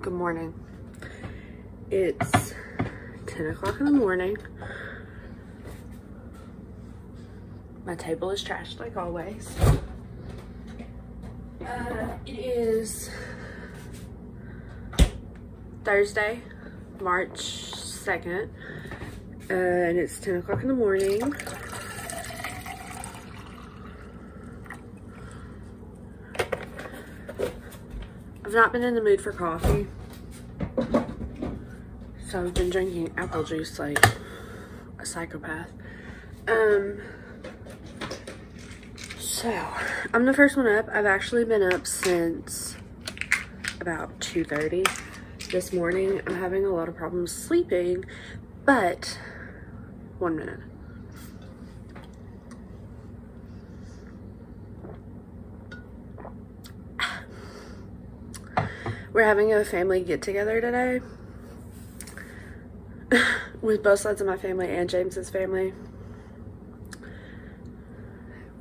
Good morning. It's 10 o'clock in the morning. My table is trashed like always. It is Thursday, March 2nd, and it's 10 o'clock in the morning. I've not been in the mood for coffee, so I've been drinking apple juice like a psychopath. So I'm the first one up. I've actually been up since about 2:30 this morning. I'm having a lot of problems sleeping, but 1 minute. We're having a family get-together today with both sides of my family and James's family.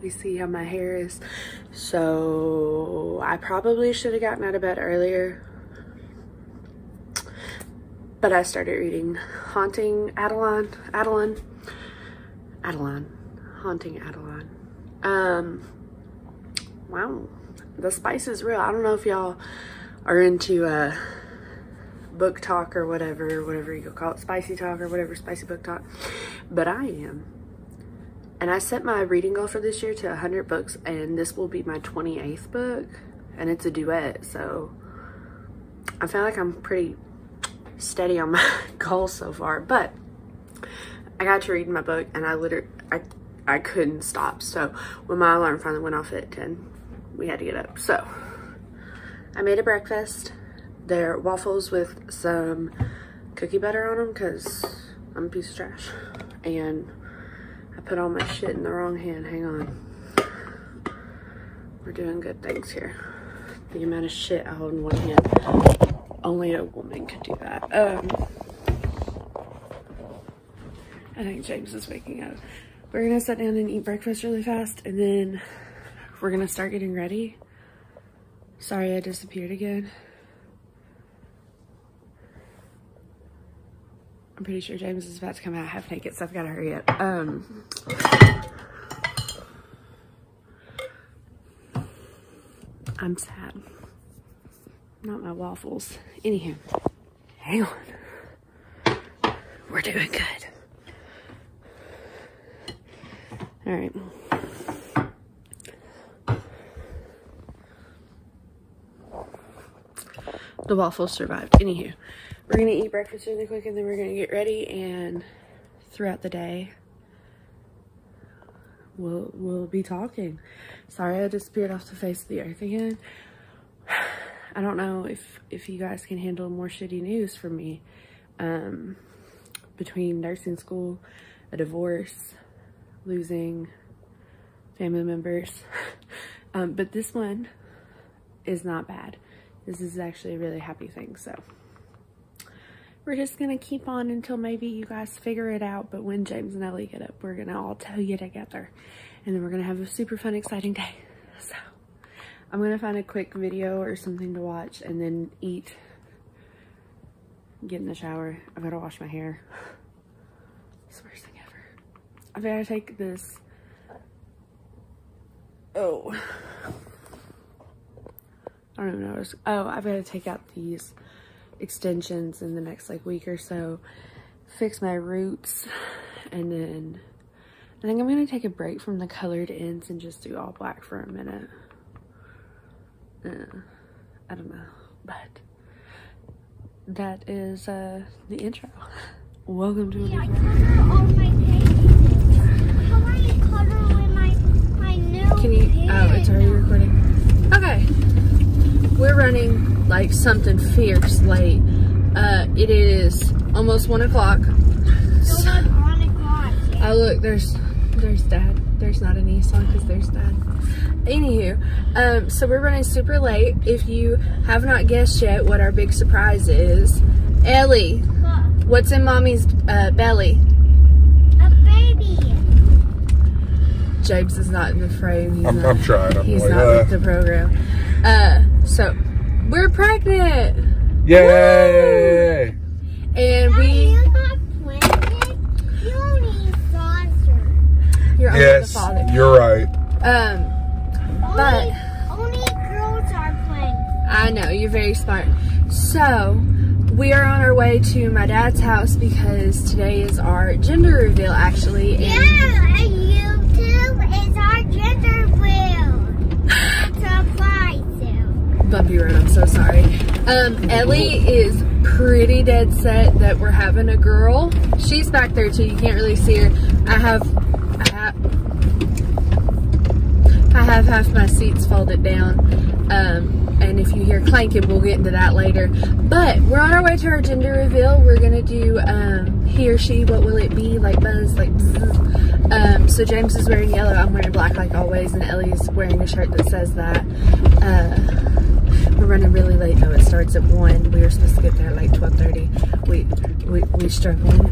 We see how my hair is. So I probably should have gotten out of bed earlier, but I started reading Haunting Adeline. Haunting Adeline. Wow, the spice is real. I don't know if y'all are into book talk or whatever you call it, spicy talk or whatever, spicy book talk, but I am. And I set my reading goal for this year to 100 books, and this will be my 28th book, and it's a duet, so I feel like I'm pretty steady on my goals so far. But I got to read my book, and I couldn't stop. So when my alarm finally went off at 10, we had to get up. So I made a breakfast. They're waffles with some cookie butter on them because I'm a piece of trash. And I put all my shit in the wrong hand. Hang on. We're doing good things here. The amount of shit I hold in one hand. Only a woman could do that. I think James is waking up. We're gonna sit down and eat breakfast really fast, and then we're gonna start getting ready. Sorry I disappeared again. I'm pretty sure James is about to come out half naked, so I've got to hurry up. I'm sad. Not my waffles. Anywho, hang on. We're doing good. All right. The waffles survived. Anywho, we're gonna eat breakfast really quick, and then we're gonna get ready, and throughout the day we'll be talking. Sorry I disappeared off the face of the earth again. I don't know if you guys can handle more shitty news from me. Between nursing school, a divorce, losing family members. But this one is not bad. This is actually a really happy thing, so we're just gonna keep on until maybe you guys figure it out. But when James and Ellie get up, we're gonna all tell you together, and then we're gonna have a super fun, exciting day. So I'm gonna find a quick video or something to watch, and then eat, get in the shower. I've gotta wash my hair. It's the worst thing ever. I've gotta take this, I don't even know. I've got to take out these extensions in the next like week or so, fix my roots, and then I think I'm going to take a break from the colored ends and just do all black for a minute. I don't know, but that is the intro. Welcome to I color on my page. How are you coloring my new Can you? page? Oh, it's already recording. Okay. We're running like something fierce late. It is almost 1 o'clock. Still not on o'clock yet. Oh look, there's Dad. There's not a Nissan because there's Dad. Anywho, so we're running super late. If you have not guessed yet what our big surprise is, Ellie, what's in Mommy's belly? A baby. James is not in the frame. I'm trying. He's not with the program. So we're pregnant. Yay! And You're not pregnant. You don't need foster. you're only the father. You're right. But Only girls are playing. I know, you're very smart. So, we are on our way to my dad's house because today is our gender reveal, actually. And Yeah, and YouTube is our gender reveal. Surprise you. Bumpy road, I'm so sorry. Ellie is pretty dead set that we're having a girl. She's back there too, you can't really see her. I have half my seats folded down. And if you hear clanking, we'll get into that later. But we're on our way to our gender reveal. We're gonna do he or she, what will it be? Like Buzz, like bzzz. So James is wearing yellow, I'm wearing black like always, and Ellie's wearing a shirt that says that. We're running really late though. It starts at 1. We were supposed to get there at like 12:30. We struggling.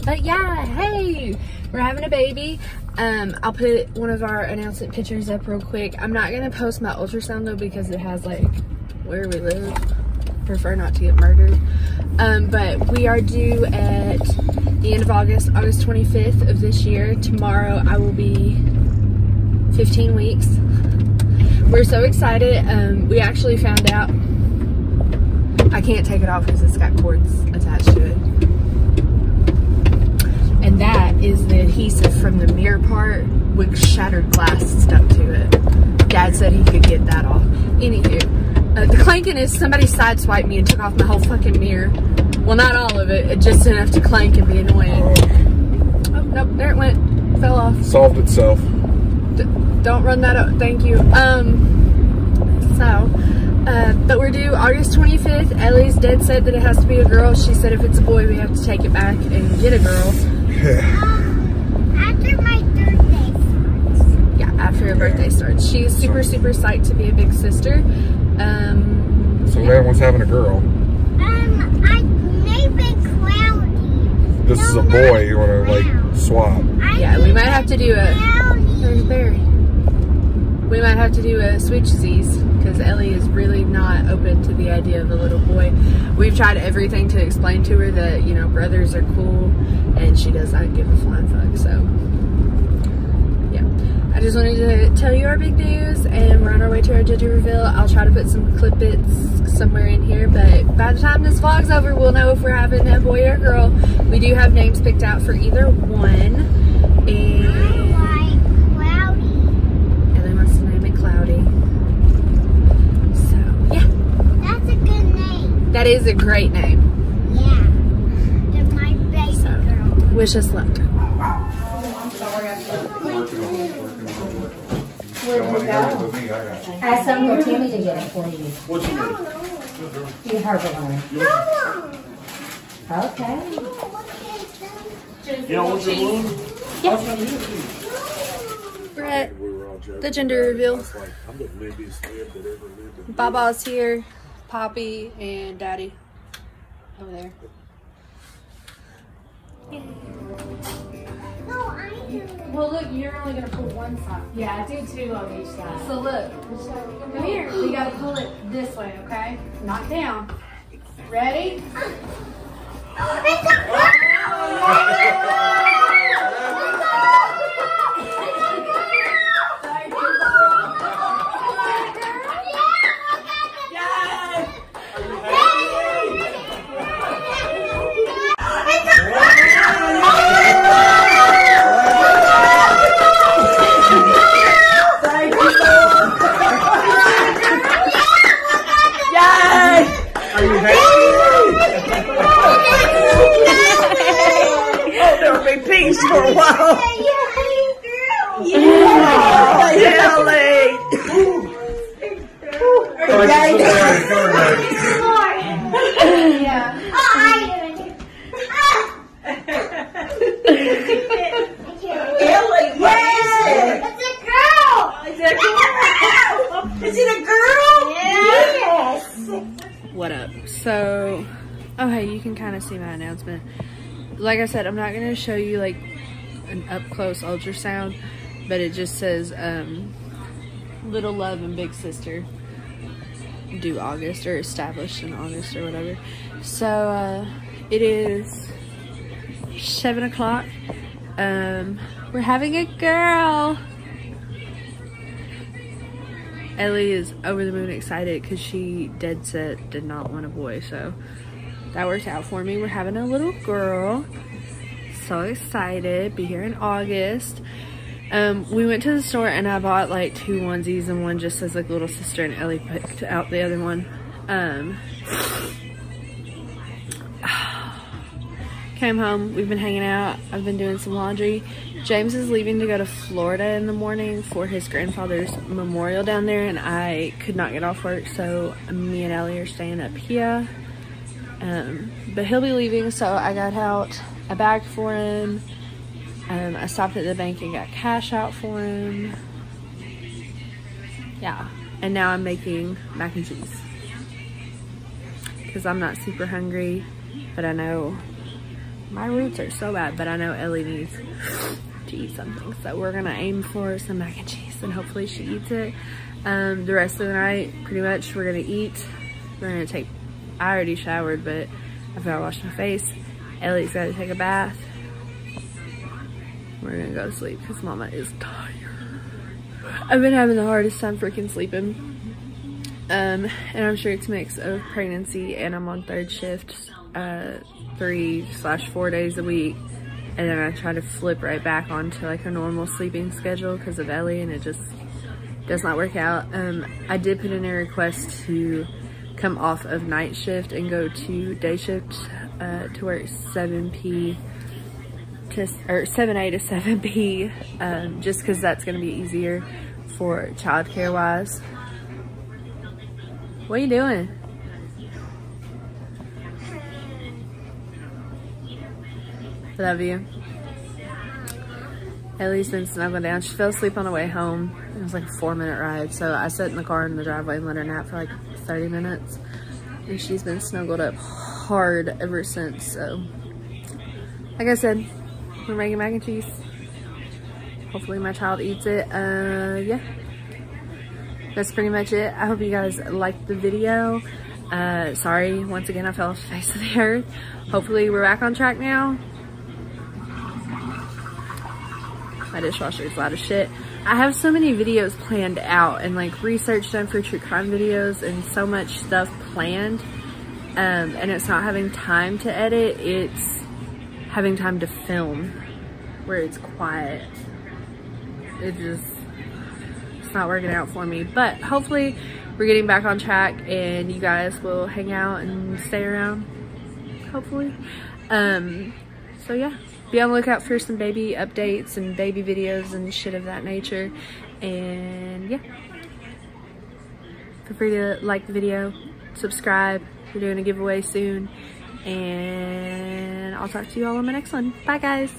But yeah, hey, we're having a baby. I'll put one of our announcement pictures up real quick. I'm not gonna post my ultrasound though because it has like where we live. Prefer not to get murdered. But we are due at the end of August 25th of this year. Tomorrow I will be 15 weeks. We're so excited. We actually found out I can't take it off because it's got cords attached to it. And that is the adhesive from the mirror part with shattered glass stuck to it. Dad said he could get that off. Anywho, the clanking is somebody sideswiped me and took off my whole fucking mirror. Well, not all of it, just enough to clank and be annoying. Oh, nope, there it went. Fell off. Solved itself. Don't run that up, thank you. But we're due August 25th. Ellie's dead set that it has to be a girl. She said if it's a boy, we have to take it back and get a girl. After my birthday starts. Yeah, after her birthday starts. She's super psyched to be a big sister. So everyone's having a girl. I named it Cloudy. This is a boy. You want to like swap? Yeah, we might have to do a. There's Barry. We might have to do a switchsies because Ellie is really not open to the idea of a little boy. We've tried everything to explain to her that, you know, brothers are cool and she does not give a flying fuck. So, yeah. I just wanted to tell you our big news and we're on our way to our gender reveal. I'll try to put some clip bits somewhere in here, but by the time this vlog's over, we'll know if we're having a boy or a girl. We do have names picked out for either one. And that is a great name. Yeah. They're my baby girl. Wish us luck. Where'd you go? Ask Uncle Timmy to get it for you. What's your name? You Herbert. Okay. You know what's your wound? We're at the gender reveal. Baba's here. Poppy and Daddy over there. Yay. Well, look, you're only gonna pull one side. Yeah, I do 2 on each side. So look, come here. We gotta pull it this way, okay? Not down. Ready? For a while. Yeah, Ellie. Ellie, what is it? It's a girl. Is it a girl? Yes. What up? So, oh hey, you can kind of see my announcement. Like I said, I'm not going to show you like an up-close ultrasound, but it just says little love and big sister. due August, or established in August or whatever. So it is 7 o'clock. We're having a girl. Ellie is over the moon excited because she dead set did not want a boy, so that worked out for me. We're having a little girl. So excited. Be here in August. We went to the store and I bought like 2 onesies and one just as like little sister, and Ellie picked out the other one. Came home, we've been hanging out, I've been doing some laundry. James is leaving to go to Florida in the morning for his grandfather's memorial down there, and I could not get off work, so me and Ellie are staying up here. But he'll be leaving, so I got out a bag for him. I stopped at the bank and got cash out for him. Yeah, and now I'm making mac and cheese because I'm not super hungry, but I know my roots are so bad, but I know Ellie needs to eat something, so we're gonna aim for some mac and cheese and hopefully she eats it. The rest of the night, pretty much, we're gonna eat. We're gonna take, I already showered, but I've gotta wash my face. Ellie's gotta take a bath. We're gonna go to sleep because Mama is tired. I've been having the hardest time freaking sleeping. And I'm sure it's a mix of pregnancy and I'm on 3rd shift, 3/4 days a week. And then I try to flip right back onto like a normal sleeping schedule because of Ellie, and it just does not work out. I did put in a request to come off of night shift and go to day shift to work 7 a to 7 p, just because that's going to be easier for childcare wise. What are you doing? Love you. Ellie's been snuggling down. She fell asleep on the way home. It was like a 4-minute ride, so I sat in the car in the driveway and let her nap for like 30 minutes. And she's been snuggled up hard ever since. So, like I said, we're making mac and cheese. Hopefully my child eats it. Yeah. That's pretty much it. I hope you guys liked the video. Sorry, once again, I fell off the face of the earth. Hopefully we're back on track now. My dishwasher is loud as shit. I have so many videos planned out and like research done for true crime videos and so much stuff planned. And it's not having time to edit, it's having time to film where it's quiet. It's not working out for me, but hopefully we're getting back on track and you guys will hang out and stay around, hopefully. So yeah, be on the lookout for some baby updates and baby videos and shit of that nature. And yeah, feel free to like the video, subscribe. We're doing a giveaway soon, and I'll talk to you all on my next one. Bye guys.